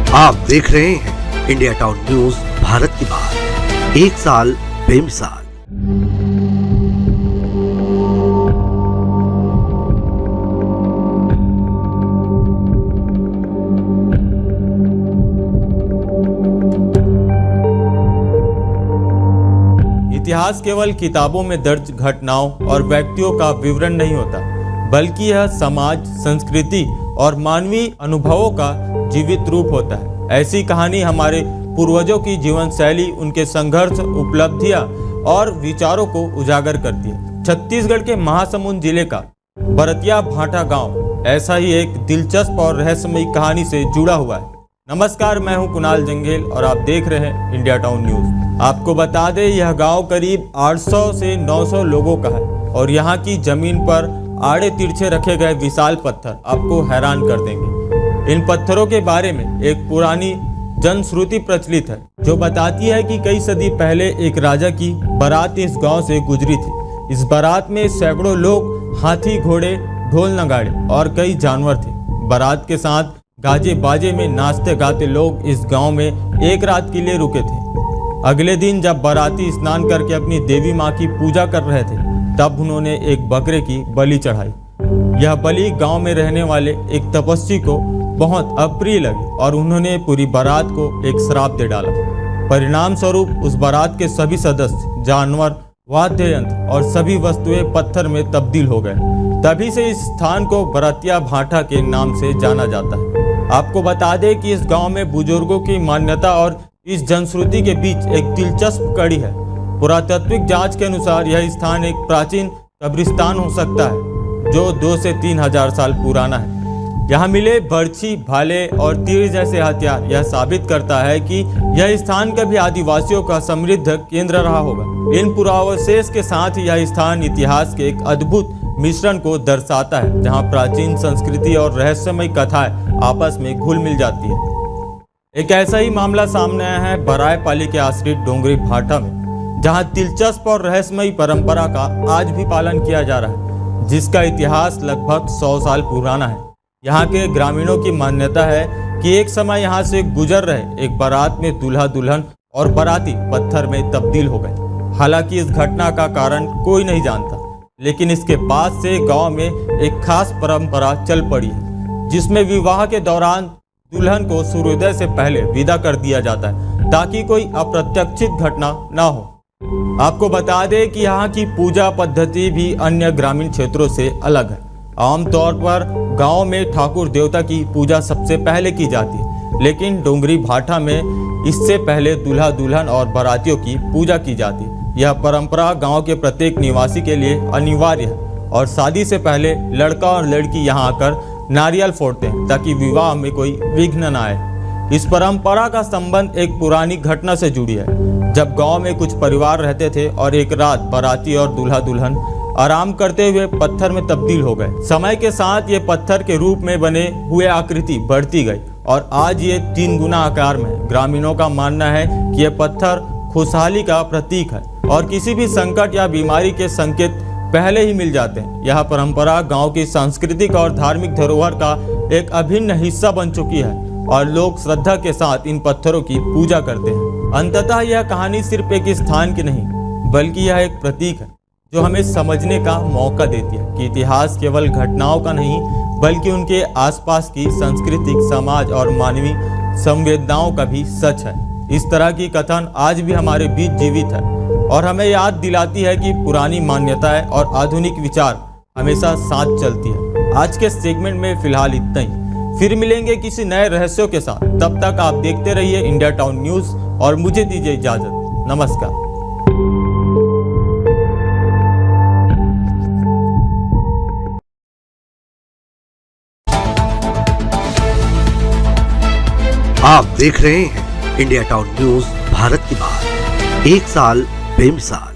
आप देख रहे हैं इंडिया टाउन न्यूज भारत की बात, एक साल बेमिसाल। इतिहास केवल किताबों में दर्ज घटनाओं और व्यक्तियों का विवरण नहीं होता, बल्कि यह समाज, संस्कृति और मानवीय अनुभवों का जीवित रूप होता है। ऐसी कहानी हमारे पूर्वजों की जीवन शैली, उनके संघर्ष, उपलब्धियां और विचारों को उजागर करती है। छत्तीसगढ़ के महासमुंद जिले का बरतिया भाटा गांव ऐसा ही एक दिलचस्प और रहस्यमयी कहानी से जुड़ा हुआ है। नमस्कार, मैं हूं कुणाल जंगेल और आप देख रहे हैं इंडिया टाउन न्यूज। आपको बता दें, यह गांव करीब 800 से 900 लोगों का है और यहाँ की जमीन पर आड़े तिरछे रखे गए विशाल पत्थर आपको हैरान कर देंगे। इन पत्थरों के बारे में एक पुरानी जनश्रुति प्रचलित है जो बताती है कि कई सदी पहले एक राजा की बारात इस गांव से गुजरी थी। इस बारात में सैकड़ों लोग, हाथी, घोड़े, ढोल नगाड़े और कई जानवर थे। बारात के साथ गाजे बाजे में नाचते गाते लोग इस गांव में एक रात के लिए रुके थे। अगले दिन जब बाराती स्नान करके अपनी देवी माँ की पूजा कर रहे थे, तब उन्होंने एक बकरे की बलि चढ़ाई। यह बलि गांव में रहने वाले एक तपस्वी को बहुत अप्रिय लगी और उन्होंने पूरी बारात को एक श्राप दे डाला। परिणाम स्वरूप उस बारात के सभी सदस्य, जानवर, वाद्य यंत्र और सभी वस्तुएं पत्थर में तब्दील हो गए। तभी से इस स्थान को बरतिया भाटा के नाम से जाना जाता है। आपको बता दें कि इस गांव में बुजुर्गों की मान्यता और इस जनश्रुति के बीच एक दिलचस्प कड़ी है। पुरातात्विक जांच के अनुसार यह स्थान एक प्राचीन कब्रिस्तान हो सकता है जो 2 से 3 हजार साल पुराना है। यहाँ मिले बर्छी, भाले और तीर जैसे हथियार यह साबित करता है कि यह स्थान कभी आदिवासियों का समृद्ध केंद्र रहा होगा। इन पुरावशेष के साथ यह स्थान इतिहास के एक अद्भुत मिश्रण को दर्शाता है, जहाँ प्राचीन संस्कृति और रहस्यमय कथाएं आपस में घुल मिल जाती है। एक ऐसा ही मामला सामने आया है बरायपाली के आश्रित डोंगरी भाटा में, जहां दिलचस्प और रहस्यमयी परंपरा का आज भी पालन किया जा रहा है, जिसका इतिहास लगभग 100 साल पुराना है। यहाँ के ग्रामीणों की मान्यता है कि एक समय यहाँ से गुजर रहे एक बारात में दूल्हा दुल्हन और बाराती पत्थर में तब्दील हो गए। हालांकि इस घटना का कारण कोई नहीं जानता, लेकिन इसके बाद से गाँव में एक खास परंपरा चल पड़ी है, जिसमें विवाह के दौरान दुल्हन को सूर्योदय से पहले विदा कर दिया जाता है ताकि कोई अप्रत्याशित घटना न हो। आपको बता दें कि यहाँ की पूजा पद्धति भी अन्य ग्रामीण क्षेत्रों से अलग है। आमतौर पर गांव में ठाकुर देवता की पूजा सबसे पहले की जाती है, लेकिन डोंगरी भाटा में इससे पहले दूल्हा दुल्हन और बारातियों की पूजा की जाती है। यह परंपरा गाँव के प्रत्येक निवासी के लिए अनिवार्य है और शादी से पहले लड़का और लड़की यहाँ आकर नारियल फोड़ते हैं ताकि विवाह में कोई विघ्न न आए। इस परंपरा का संबंध एक पुरानी घटना से जुड़ी है, जब गांव में कुछ परिवार रहते थे और एक रात बाराती और दूल्हा दुल्हन आराम करते हुए पत्थर में तब्दील हो गए। समय के साथ ये पत्थर के रूप में बने हुए आकृति बढ़ती गई और आज ये 3 गुना आकार में है। ग्रामीणों का मानना है कि यह पत्थर खुशहाली का प्रतीक है और किसी भी संकट या बीमारी के संकेत पहले ही मिल जाते हैं। यह परंपरा गांव की सांस्कृतिक और धार्मिक धरोहर का एक अभिन्न हिस्सा बन चुकी है और लोग श्रद्धा के साथ इन पत्थरों की पूजा करते हैं। अंततः यह कहानी सिर्फ एक स्थान की नहीं, बल्कि यह एक प्रतीक है जो हमें समझने का मौका देती है कि इतिहास केवल घटनाओं का नहीं, बल्कि उनके आसपास की सांस्कृतिक, समाज और मानवीय संवेदनाओं का भी सच है। इस तरह की कथन आज भी हमारे बीच जीवित है और हमें याद दिलाती है कि पुरानी मान्यताएं और आधुनिक विचार हमेशा साथ चलती है। आज के सेगमेंट में फिलहाल इतना ही, फिर मिलेंगे किसी नए रहस्यों के साथ। तब तक आप देखते रहिए इंडिया टाउन न्यूज और मुझे दीजिए इजाजत। नमस्कार। आप देख रहे हैं इंडिया टाउन न्यूज भारत की बात, एक साल बेमिसाल।